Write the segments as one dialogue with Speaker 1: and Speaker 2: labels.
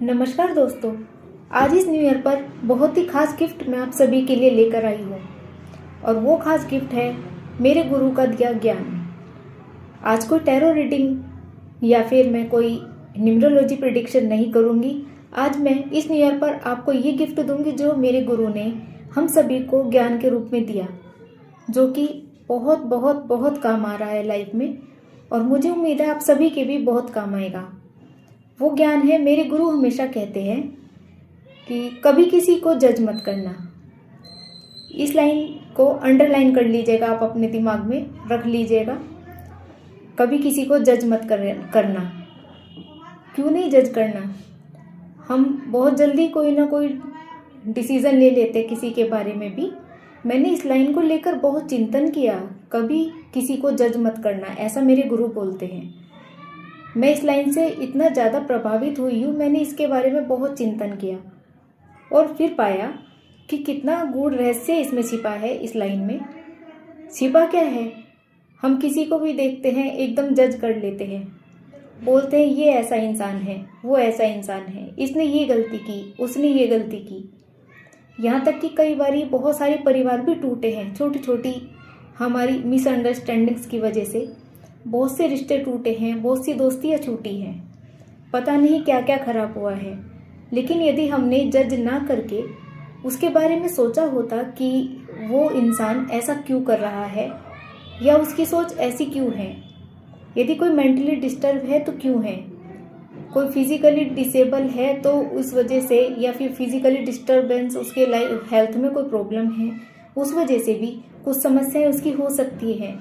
Speaker 1: नमस्कार दोस्तों, आज इस न्यू ईयर पर बहुत ही खास गिफ्ट मैं आप सभी के लिए लेकर आई हूँ और वो खास गिफ्ट है मेरे गुरु का दिया ज्ञान। आज कोई टैरो रीडिंग या फिर मैं कोई न्यूमरोलॉजी प्रेडिक्शन नहीं करूँगी। आज मैं इस न्यू ईयर पर आपको ये गिफ्ट दूंगी जो मेरे गुरु ने हम सभी को ज्ञान के रूप में दिया, जो कि बहुत बहुत बहुत काम आ रहा है लाइफ में और मुझे उम्मीद है आप सभी के भी बहुत काम आएगा। वो ज्ञान है, मेरे गुरु हमेशा कहते हैं कि कभी किसी को जज मत करना। इस लाइन को अंडरलाइन कर लीजिएगा, आप अपने दिमाग में रख लीजिएगा। कभी किसी को जज मत करना। क्यों नहीं जज करना? हम बहुत जल्दी कोई ना कोई डिसीज़न ले लेते किसी के बारे में भी। मैंने इस लाइन को लेकर बहुत चिंतन किया। कभी किसी को जज मत करना, ऐसा मेरे गुरु बोलते हैं। मैं इस लाइन से इतना ज़्यादा प्रभावित हुई हूँ, मैंने इसके बारे में बहुत चिंतन किया और फिर पाया कि कितना गूढ़ रहस्य इसमें छिपा है। इस लाइन में छिपा क्या है? हम किसी को भी देखते हैं एकदम जज कर लेते हैं, बोलते हैं ये ऐसा इंसान है, वो ऐसा इंसान है, इसने ये गलती की, उसने ये गलती की। यहाँ तक कि कई बार बहुत सारे परिवार भी टूटे हैं। छोटी छोटी हमारी मिसअंडरस्टैंडिंग्स की वजह से बहुत से रिश्ते टूटे हैं, बहुत सी दोस्तियाँ छूटी हैं, पता नहीं क्या क्या खराब हुआ है। लेकिन यदि हमने जज ना करके उसके बारे में सोचा होता कि वो इंसान ऐसा क्यों कर रहा है या उसकी सोच ऐसी क्यों है, यदि कोई मेंटली डिस्टर्ब है तो क्यों है, कोई फिजिकली डिसेबल है तो उस वजह से, या फिर फिजिकली डिस्टर्बेंस उसके लाइफ हेल्थ में कोई प्रॉब्लम है उस वजह से भी कुछ समस्याएं उसकी हो सकती है।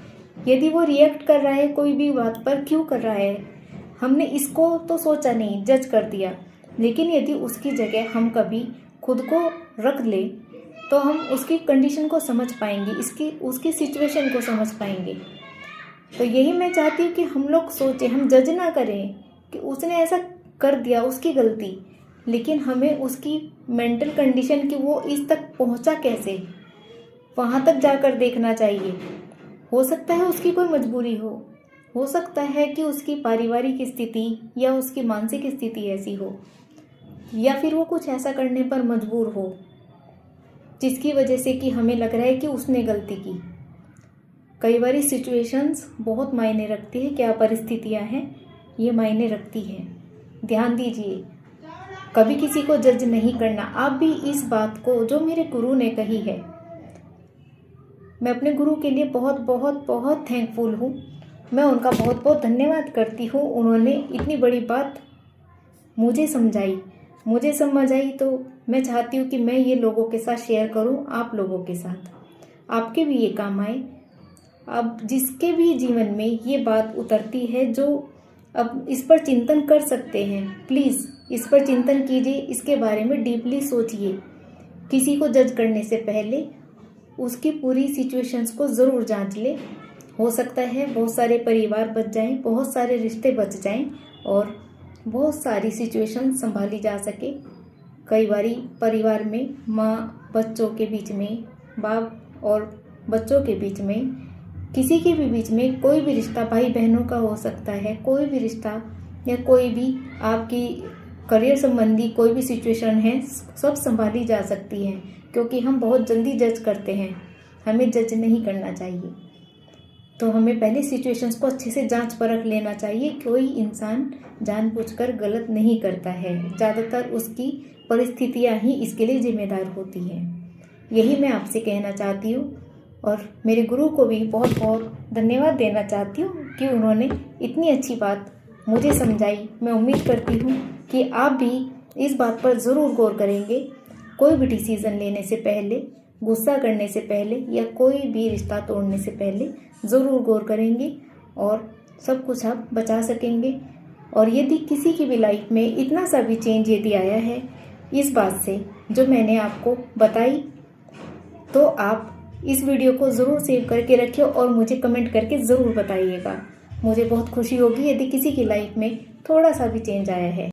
Speaker 1: यदि वो रिएक्ट कर रहा है कोई भी बात पर, क्यों कर रहा है? हमने इसको तो सोचा नहीं, जज कर दिया। लेकिन यदि उसकी जगह हम कभी खुद को रख ले तो हम उसकी कंडीशन को समझ पाएंगे, उसकी सिचुएशन को समझ पाएंगे। तो यही मैं चाहती हूँ कि हम लोग सोचें, हम जज ना करें कि उसने ऐसा कर दिया, उसकी गलती, लेकिन हमें उसकी मेंटल कंडीशन की वो इस तक पहुँचा कैसे, वहाँ तक जाकर देखना चाहिए। हो सकता है उसकी कोई मजबूरी हो सकता है कि उसकी पारिवारिक स्थिति या उसकी मानसिक स्थिति ऐसी हो, या फिर वो कुछ ऐसा करने पर मजबूर हो जिसकी वजह से कि हमें लग रहा है कि उसने गलती की। कई बार सिचुएशंस बहुत मायने रखती है, क्या परिस्थितियां हैं ये मायने रखती है। ध्यान दीजिए, कभी किसी को जज नहीं करना। आप भी इस बात को जो मेरे गुरु ने कही है, मैं अपने गुरु के लिए बहुत बहुत बहुत थैंकफुल हूँ। मैं उनका बहुत बहुत धन्यवाद करती हूँ। उन्होंने इतनी बड़ी बात मुझे समझ आई, तो मैं चाहती हूँ कि मैं ये लोगों के साथ शेयर करूँ, आप लोगों के साथ, आपके भी ये काम आए। अब जिसके भी जीवन में ये बात उतरती है, जो अब इस पर चिंतन कर सकते हैं, प्लीज़ इस पर चिंतन कीजिए, इसके बारे में डीपली सोचिए। किसी को जज करने से पहले उसकी पूरी सिचुएशंस को ज़रूर जांच ले। हो सकता है बहुत सारे परिवार बच जाएं, बहुत सारे रिश्ते बच जाएं और बहुत सारी सिचुएशन संभाली जा सके। कई बारी परिवार में माँ बच्चों के बीच में, बाप और बच्चों के बीच में, किसी के भी बीच में कोई भी रिश्ता, भाई बहनों का हो सकता है, कोई भी रिश्ता या कोई भी आपकी करियर संबंधी कोई भी सिचुएशन है, सब संभाली जा सकती है। क्योंकि हम बहुत जल्दी जज करते हैं, हमें जज नहीं करना चाहिए। तो हमें पहले सिचुएशंस को अच्छे से जांच परख लेना चाहिए। कोई इंसान जानबूझकर गलत नहीं करता है, ज़्यादातर उसकी परिस्थितियां ही इसके लिए जिम्मेदार होती हैं। यही मैं आपसे कहना चाहती हूँ और मेरे गुरु को भी बहुत बहुत धन्यवाद देना चाहती हूँ कि उन्होंने इतनी अच्छी बात मुझे समझाई। मैं उम्मीद करती हूँ कि आप भी इस बात पर ज़रूर गौर करेंगे। कोई भी डिसीज़न लेने से पहले, गुस्सा करने से पहले या कोई भी रिश्ता तोड़ने से पहले ज़रूर गौर करेंगे और सब कुछ आप बचा सकेंगे। और यदि किसी की भी लाइफ में इतना सा भी चेंज यदि आया है इस बात से जो मैंने आपको बताई, तो आप इस वीडियो को ज़रूर सेव करके रखिए और मुझे कमेंट करके ज़रूर बताइएगा। मुझे बहुत खुशी होगी यदि किसी की लाइफ में थोड़ा सा भी चेंज आया है।